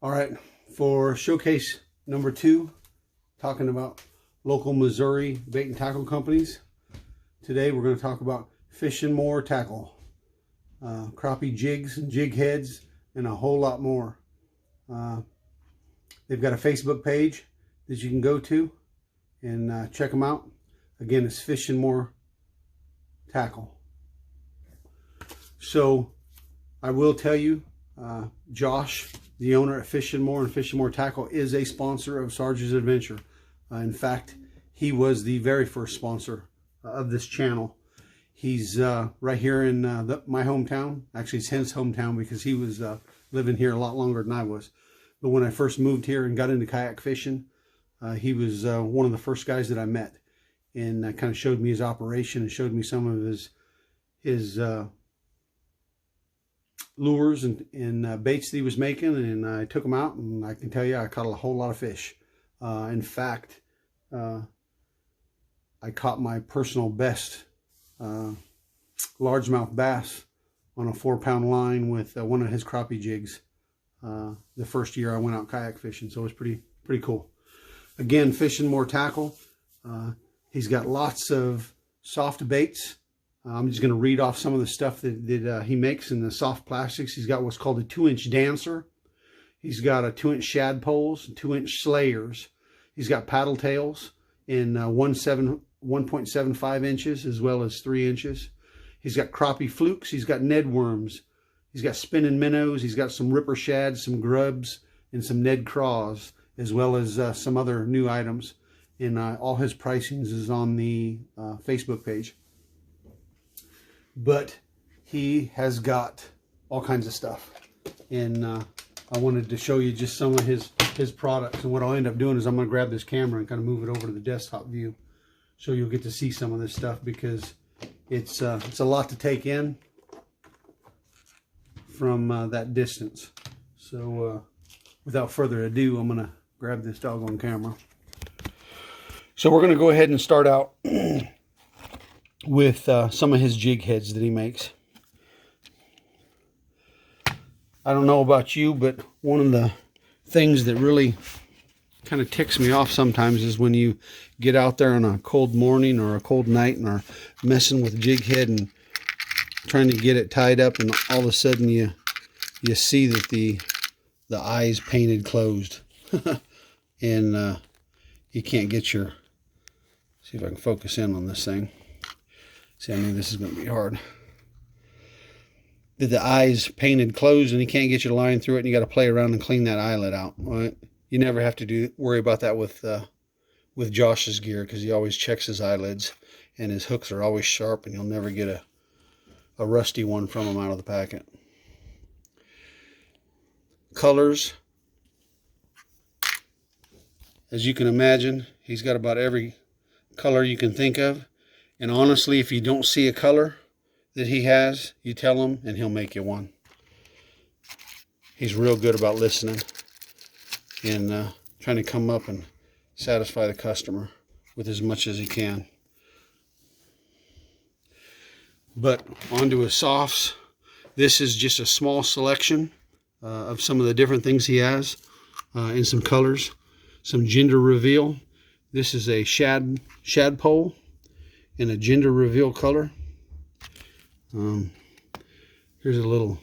All right, for showcase number 2, talking about local Missouri bait and tackle companies. Today we're going to talk about Fish and More tackle, crappie jigs and jig heads, and a whole lot more. They've got a Facebook page that you can go to and check them out. Again, it's Fish and More tackle. So I will tell you, Josh, the owner at Fish and More Tackle, is a sponsor of Sarge's Adventure. In fact, he was the very first sponsor of this channel. He's right here in my hometown. Actually, it's his hometown because he was living here a lot longer than I was. But when I first moved here and got into kayak fishing, he was one of the first guys that I met, and kind of showed me his operation and showed me some of his lures and baits that he was making, and I took them out, and I can tell you I caught a whole lot of fish. In fact, I caught my personal best largemouth bass on a 4-pound line with one of his crappie jigs the first year I went out kayak fishing, so it was pretty cool. Again, Fish and More tackle. He's got lots of soft baits. I'm just going to read off some of the stuff that he makes in the soft plastics. He's got what's called a 2-inch dancer. He's got a 2-inch shad poles, 2-inch slayers. He's got paddle tails in 1.75 inches as well as 3 inches. He's got crappie flukes. He's got Ned worms. He's got spinning minnows. He's got some ripper shads, some grubs, and some Ned craws, as well as some other new items. And all his pricings is on the Facebook page. But he has got all kinds of stuff, and I wanted to show you just some of his products. And what I'll end up doing is I'm going to grab this camera and kind of move it over to the desktop view, so you'll get to see some of this stuff, because it's a lot to take in from that distance. So without further ado, I'm going to grab this doggone camera. So we're going to go ahead and start out with some of his jig heads that he makes. I don't know about you, but one of the things that really kind of ticks me off sometimes is when you get out there on a cold morning or a cold night and are messing with a jig head and trying to get it tied up, and all of a sudden you see that the eye's painted closed and you can't get your, see if I can focus in on this thing. See, I knew this is going to be hard. The eye's painted closed and you can't get your line through it, and you got to play around and clean that eyelet out. Right? You never have to worry about that with Josh's gear, because he always checks his eyelids, and his hooks are always sharp, and you'll never get a rusty one from him out of the packet. Colors. As you can imagine, he's got about every color you can think of. And honestly, if you don't see a color that he has, you tell him and he'll make you one. He's real good about listening and trying to come up and satisfy the customer with as much as he can. But onto his softs. This is just a small selection of some of the different things he has in some colors. Some gender reveal. This is a shad pole in a gender reveal color. Here's a little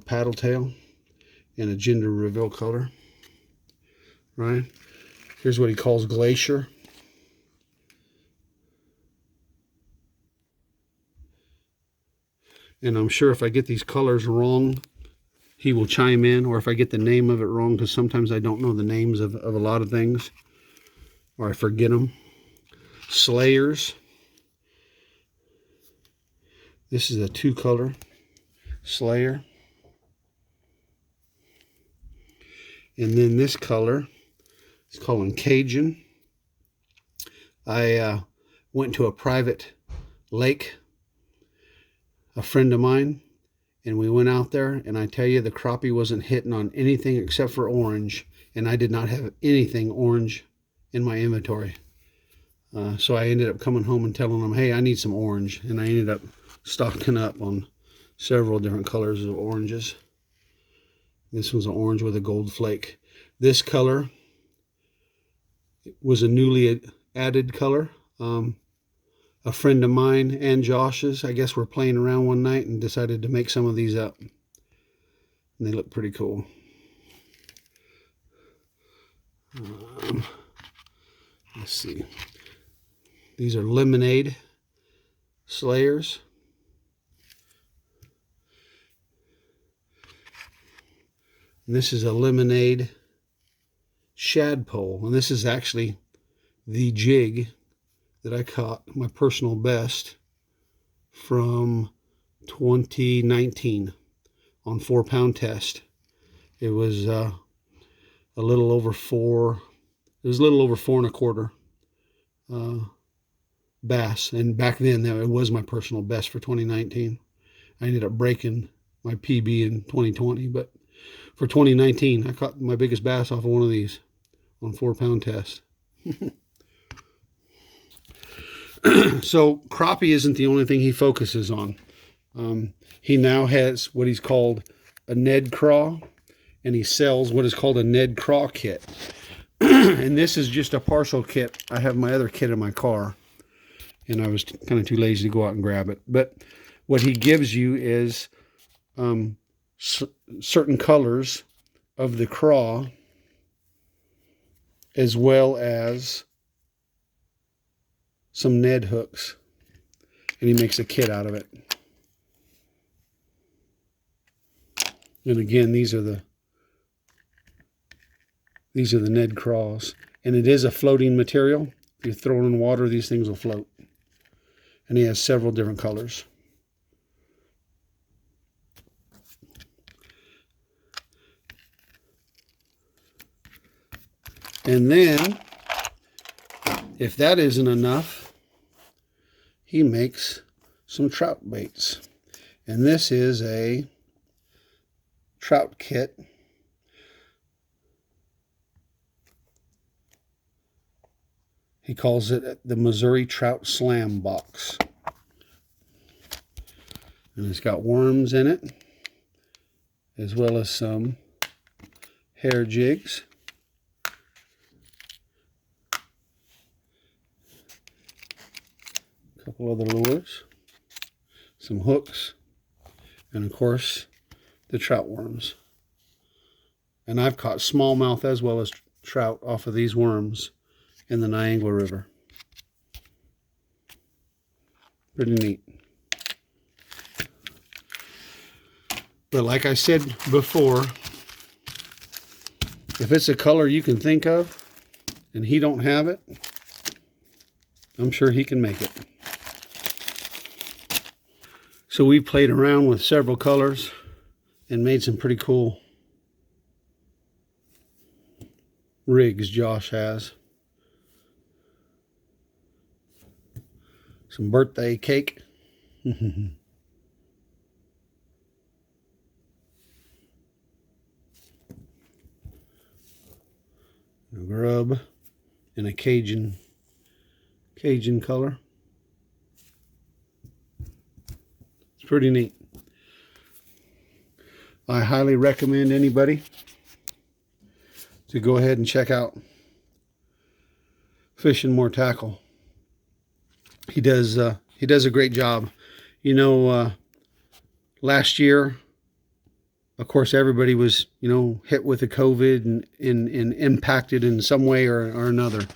paddle tail in a gender reveal color. Right? Here's what he calls glacier. And I'm sure if I get these colors wrong, he will chime in, or if I get the name of it wrong, because sometimes I don't know the names of a lot of things, or I forget them. Slayers. This is a 2-color slayer. And then this color is called Cajun. I went to a private lake, a friend of mine, and we went out there, and I tell you, the crappie wasn't hitting on anything except for orange, and I did not have anything orange in my inventory. So I ended up coming home and telling them, hey, I need some orange, and I ended up stocking up on several different colors of oranges. This was an orange with a gold flake. This color was a newly added color. A friend of mine and Josh's, I guess, were playing around one night and decided to make some of these up. And they look pretty cool. Let's see. These are lemonade slayers. And this is a lemonade shad pole. And this is actually the jig that I caught, my personal best, from 2019 on 4-pound test. It was a little over 4. It was a little over 4 1/4 bass, and back then it was my personal best for 2019. I ended up breaking my PB in 2020, but for 2019, I caught my biggest bass off of one of these on 4-pound test. So crappie isn't the only thing he focuses on. He now has what he's called a Ned Craw, and he sells what is called a Ned Craw kit. And this is just a partial kit. I have my other kit in my car, and I was kind of too lazy to go out and grab it. But what he gives you is certain colors of the craw, as well as some Ned hooks, and he makes a kit out of it. And again, these are the Ned Craws, and it is a floating material. If you throw it in water, these things will float. And he has several different colors. And then, if that isn't enough, he makes some trout baits. And this is a trout kit. He calls it the Missouri Trout Slam Box. And it's got worms in it, as well as some hair jigs. A couple other lures, some hooks, and of course the trout worms. And I've caught smallmouth as well as trout off of these worms in the Niagara River. Pretty neat. But like I said before, if it's a color you can think of and he don't have it, I'm sure he can make it. So we played around with several colors and made some pretty cool rigs Josh has. Some birthday cake. A grub in a Cajun color. It's pretty neat. I highly recommend anybody to go ahead and check out Fishing More Tackle. He does a great job. You know, last year, of course, everybody was, hit with the COVID and impacted in some way or another.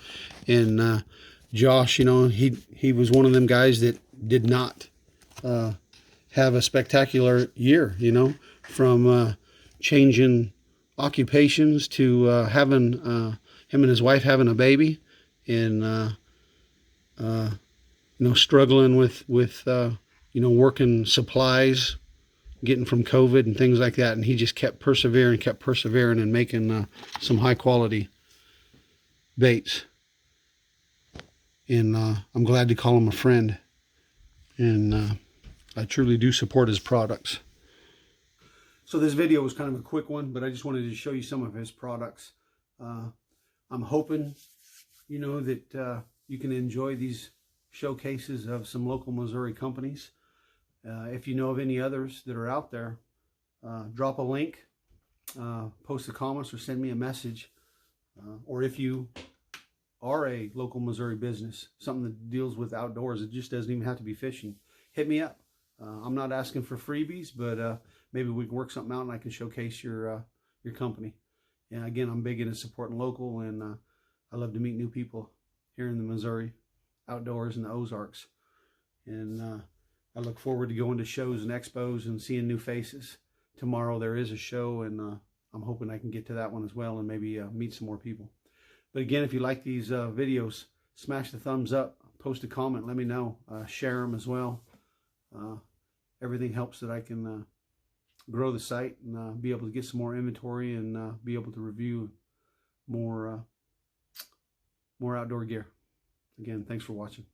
And Josh, he was one of them guys that did not have a spectacular year, from changing occupations to having him and his wife having a baby, and struggling with working supplies, getting from COVID and things like that. And he just kept persevering and making some high quality baits. And I'm glad to call him a friend. And I truly do support his products. So this video was kind of a quick one, but I just wanted to show you some of his products. I'm hoping, that you can enjoy these showcases of some local Missouri companies. If you know of any others that are out there, drop a link post the comments or send me a message. Or if you are a local Missouri business, something that deals with outdoors, it just doesn't even have to be fishing, hit me up. I'm not asking for freebies, but maybe we can work something out and I can showcase your company. And again, I'm big into supporting local, and I love to meet new people here in the Missouri outdoors in the Ozarks. And I look forward to going to shows and expos and seeing new faces. Tomorrow there is a show, and I'm hoping I can get to that one as well and maybe meet some more people. But again, if you like these videos, smash the thumbs up, post a comment, let me know, share them as well. Everything helps that I can grow the site and be able to get some more inventory and be able to review more outdoor gear. Again, thanks for watching.